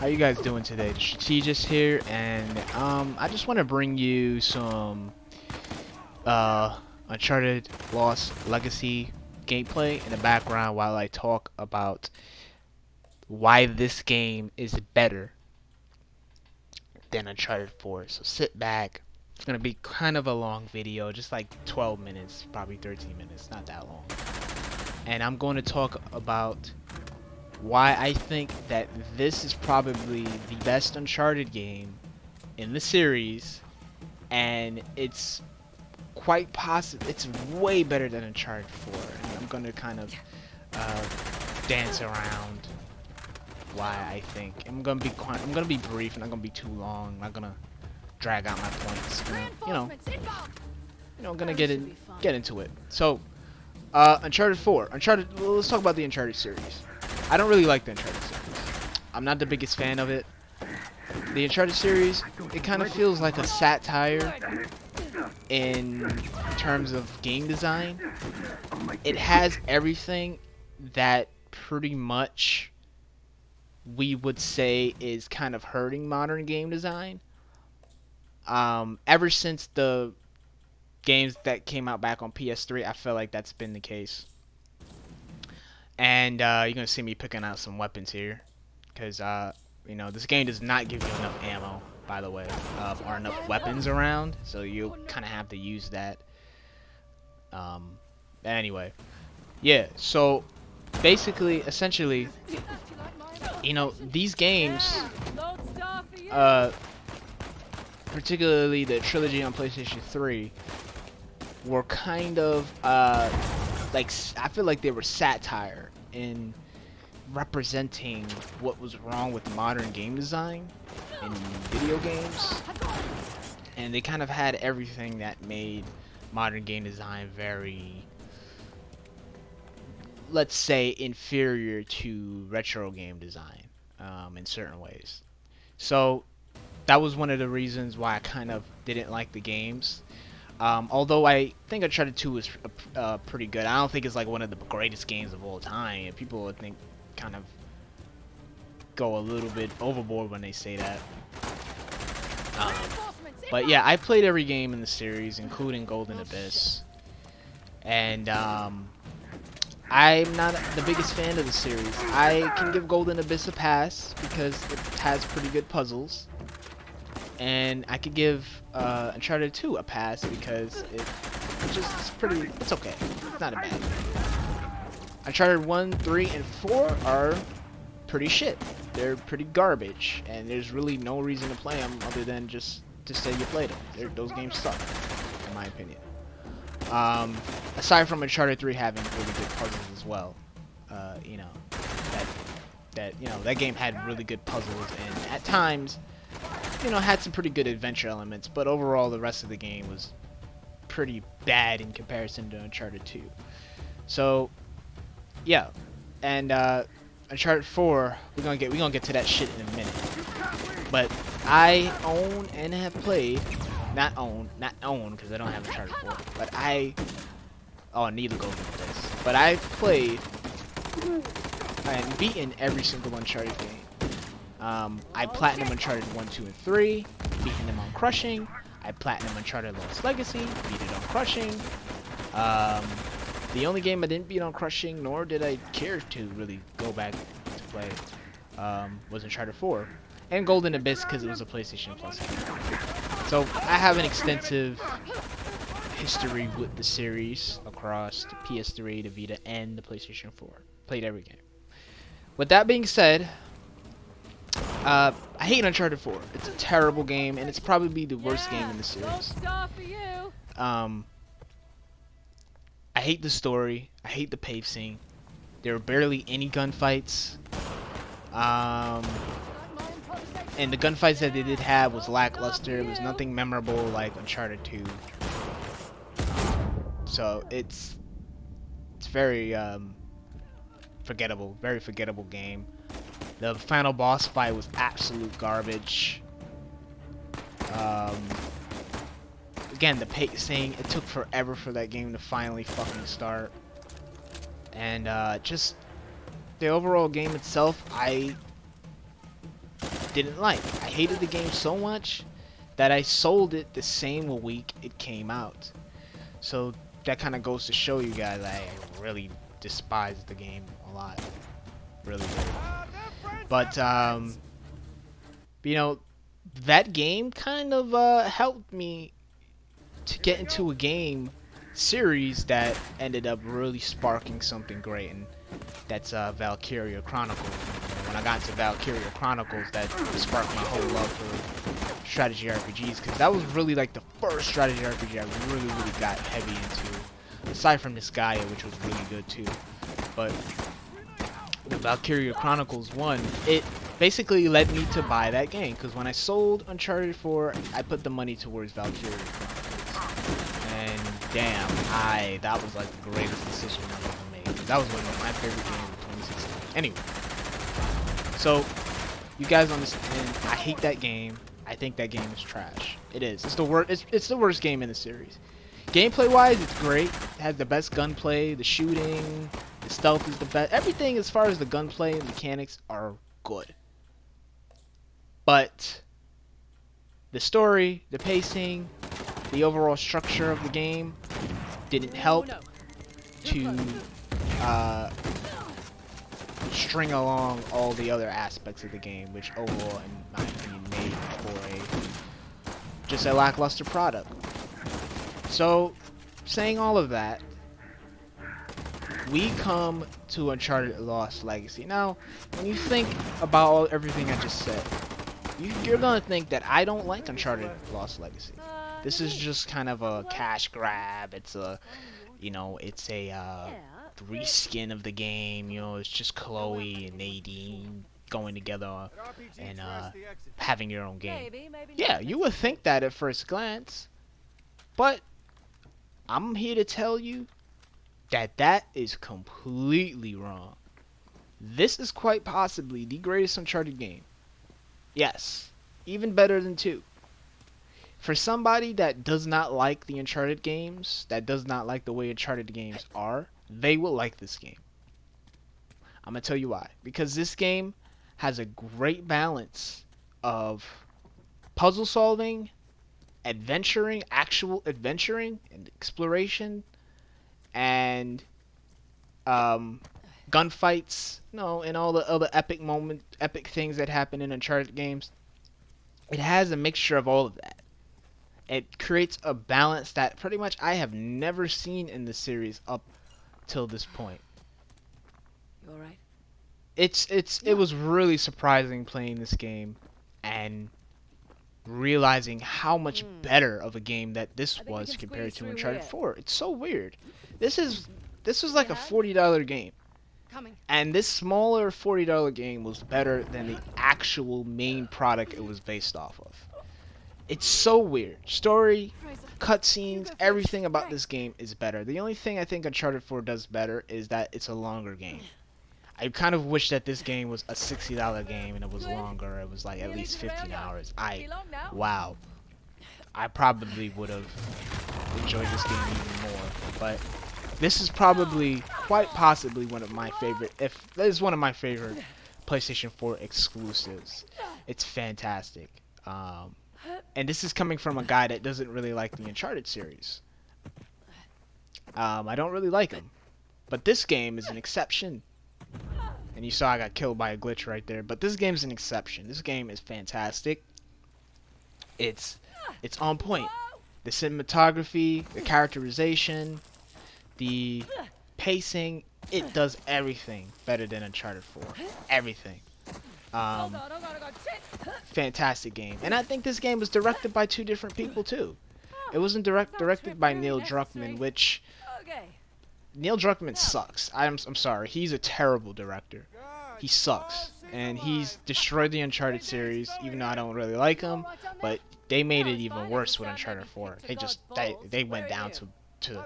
How you guys doing today? The Strategist here, and I just want to bring you some Uncharted Lost Legacy gameplay in the background while I talk about why this game is better than Uncharted 4. So sit back. It's gonna be kind of a long video, just like 12 minutes, probably 13 minutes, not that long. And I'm going to talk about why I think that this is probably the best Uncharted game in the series, and it's quite possible it's way better than Uncharted 4. And I'm going to kind of dance around why I think. I'm going to be brief, not going to be too long. I'm not going to drag out my points. I'm going to get into it. So, Uncharted 4. Let's talk about the Uncharted series. I don't really like the Uncharted series. I'm not the biggest fan of it. The Uncharted series, it kind of feels like a satire in terms of game design. It has everything that pretty much we would say is kind of hurting modern game design. Ever since the games that came out back on PS3, I feel like that's been the case. And you're gonna see me picking out some weapons here, because you know, this game does not give you enough ammo, by the way, or enough weapons around, so you kind of have to use that. Anyway, yeah. So basically, essentially, you know, these games, particularly the trilogy on PlayStation 3, were kind of like, I feel like they were satire in representing what was wrong with modern game design in video games, and they kind of had everything that made modern game design very, let's say, inferior to retro game design in certain ways. So that was one of the reasons why I kind of didn't like the games. Although I think Uncharted 2 is pretty good. I don't think it's like one of the greatest games of all time. People would think kind of go a little bit overboard when they say that. But yeah, I played every game in the series, including Golden Abyss. And I'm not the biggest fan of the series. I can give Golden Abyss a pass because it has pretty good puzzles. And I could give Uncharted 2 a pass because it's okay. It's not a bad game. Uncharted 1, 3, and 4 are pretty shit. They're pretty garbage, and there's really no reason to play them other than just to say you played them. Those games suck, in my opinion. Aside from Uncharted 3 having really good puzzles as well, you know, that game had really good puzzles, and at times, you know, had some pretty good adventure elements, but overall the rest of the game was pretty bad in comparison to Uncharted 2. So yeah, and Uncharted 4, we're gonna get to that shit in a minute. But I own and have played, not own because I don't have Uncharted 4, but neither goes with this. But I've played and beaten every single Uncharted game. I platinum Uncharted 1, 2, and 3, beating them on Crushing. I platinum Uncharted Lost Legacy, beat it on Crushing. The only game I didn't beat on Crushing, nor did I care to really go back to play, was Uncharted 4. And Golden Abyss because it was a PlayStation Plus game. So I have an extensive history with the series across the PS3, the Vita, and the PlayStation 4. Played every game. With that being said, I hate Uncharted 4. It's a terrible game, and it's probably the worst game in the series. I hate the story. I hate the pacing. There were barely any gunfights. And the gunfights that they did have was lackluster. It was nothing memorable like Uncharted 2. So it's very forgettable. Very forgettable game. The final boss fight was absolute garbage. Again, the pacing, it took forever for that game to finally fucking start. And just the overall game itself, I didn't like. I hated the game so much that I sold it the same week it came out. So that kind of goes to show you guys that I really despise the game a lot. Really, really. But, you know, that game kind of helped me to get into a game series that ended up really sparking something great, and that's Valkyria Chronicles. When I got into Valkyria Chronicles, that sparked my whole love for strategy RPGs, because that was really like the first strategy RPG I really got heavy into, aside from this Gaia, which was really good too. But the Valkyria Chronicles 1, it basically led me to buy that game, because when I sold Uncharted 4, I put the money towards Valkyria Chronicles. And damn, that was like the greatest decision I've ever made. That was one of my favorite games of 2016. Anyway, so you guys understand, I hate that game. I think that game is trash. It is. It's the worst. It's the worst game in the series. Gameplay-wise, it's great. It has the best gunplay, the shooting, the stealth is the best. Everything as far as the gunplay and mechanics are good. But the story, the pacing, the overall structure of the game didn't help to string along all the other aspects of the game, which overall, in my opinion, made for just a lackluster product. So, saying all of that, we come to Uncharted Lost Legacy. Now, when you think about everything I just said, you're gonna think that I don't like Uncharted Lost Legacy. This is just kind of a cash grab. It's a, it's a reskin of the game. It's just Chloe and Nadine going together and having your own game. Yeah, you would think that at first glance, but I'm here to tell you that that is completely wrong. This is quite possibly the greatest Uncharted game. Yes, even better than 2. For somebody that does not like the Uncharted games, that does not like the way Uncharted games are, they will like this game. I'm going to tell you why. Because this game has a great balance of puzzle solving, adventuring, actual adventuring and exploration, and gunfights, and all the other epic things that happen in Uncharted games. It has a mixture of all of that. It creates a balance that pretty much I have never seen in the series up till this point. You all right? It was really surprising playing this game and realizing how much better of a game that this was compared to Uncharted 4. It's so weird. This was like a $40 game. And this smaller $40 game was better than the actual main product it was based off of. It's so weird. Story, cutscenes, everything about this game is better. The only thing I think Uncharted 4 does better is that it's a longer game. I kind of wish that this game was a $60 game and it was longer. It was like at least 15 hours. Wow. I probably would have enjoyed this game even more. But this is probably, quite possibly, one of my favorite, if this is one of my favorite PlayStation 4 exclusives. It's fantastic. And this is coming from a guy that doesn't really like the Uncharted series. I don't really like him. But this game is an exception. And you saw I got killed by a glitch right there. But this game is an exception. This game is fantastic. It's on point. The cinematography, the characterization, the pacing, it does everything better than Uncharted 4. Everything. Fantastic game. And I think this game was directed by 2 different people too. It wasn't directed by Neil Druckmann, which Neil Druckmann sucks. I'm sorry. He's a terrible director. He sucks. And he's destroyed the Uncharted series, even though I don't really like him. But they made it even worse with Uncharted 4. They went down to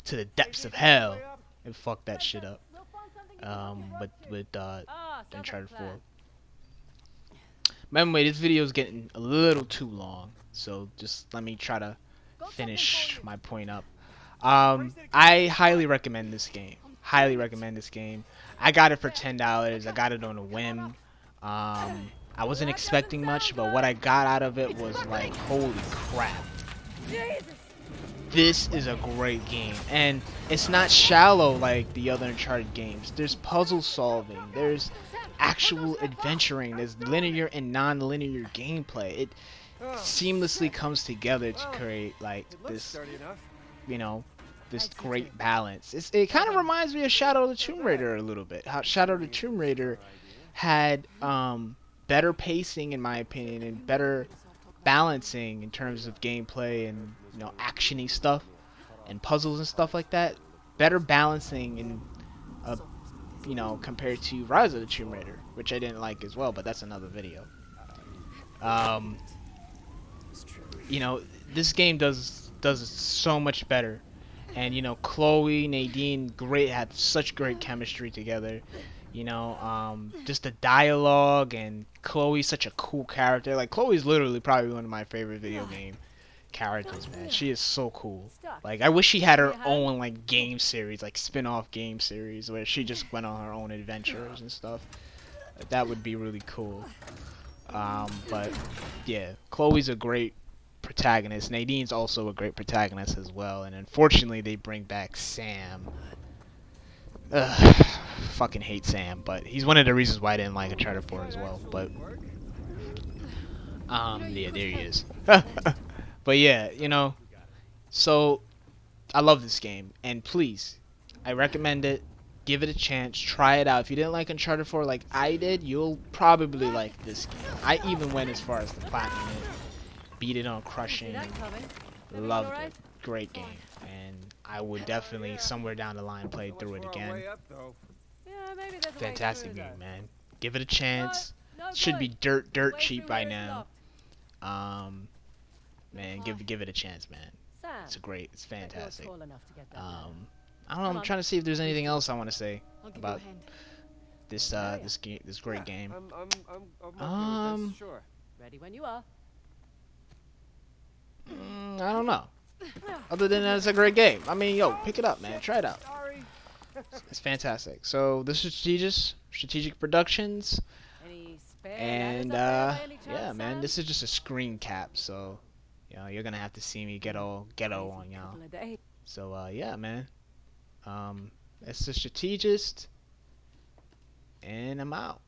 the depths of hell and fucked that shit up. With Uncharted 4. By the way, this video is getting a little too long, so just let me try to finish my point up. I highly recommend this game. Highly recommend this game. I got it for $10. I got it on a whim. I wasn't expecting much, but what I got out of it was like, holy crap. This is a great game, and it's not shallow like the other Uncharted games. There's puzzle solving, there's actual adventuring, there's linear and non-linear gameplay. It seamlessly comes together to create like this, you know, this great balance. It kind of reminds me of Shadow of the Tomb Raider a little bit. How Shadow of the Tomb Raider had better pacing, in my opinion, and better balancing in terms of gameplay and actiony stuff and puzzles and stuff like that. Better balancing in compared to Rise of the Tomb Raider, which I didn't like as well, but that's another video. Um, this game does it so much better, and Chloe, Nadine, had such great chemistry together. Just the dialogue, and Chloe's such a cool character. Like, Chloe's literally probably one of my favorite video game characters, man. She is so cool. Like, I wish she had her own like game series, like spin-off game series, where she just went on her own adventures and stuff. That would be really cool. But yeah, Chloe's a great protagonist. Nadine's also a great protagonist as well. And unfortunately, they bring back Sam. Ugh, fucking hate Sam, but he's one of the reasons why I didn't like Uncharted 4 as well. But yeah, there he is. But yeah, so I love this game, and please, I recommend it. Give it a chance. Try it out. If you didn't like Uncharted 4 like I did, you'll probably like this game. I even went as far as the platinum it, beat it on crushing, loved it. Great game, and I would definitely somewhere down the line play through it again. Fantastic game, man. Give it a chance. Should be dirt cheap by now. Man, give it a chance, man. It's fantastic. I don't know. I'm trying to see if there's anything else I want to say about this great game. Ready when you are. I don't know. Other than that, it's a great game. I mean, yo, pick it up, man. Try it out. It's fantastic. So this is Strategic Productions, and yeah, man, this is just a screen cap. So you're gonna have to see me get all ghetto on y'all. So yeah, man. It's the Strategist, and I'm out.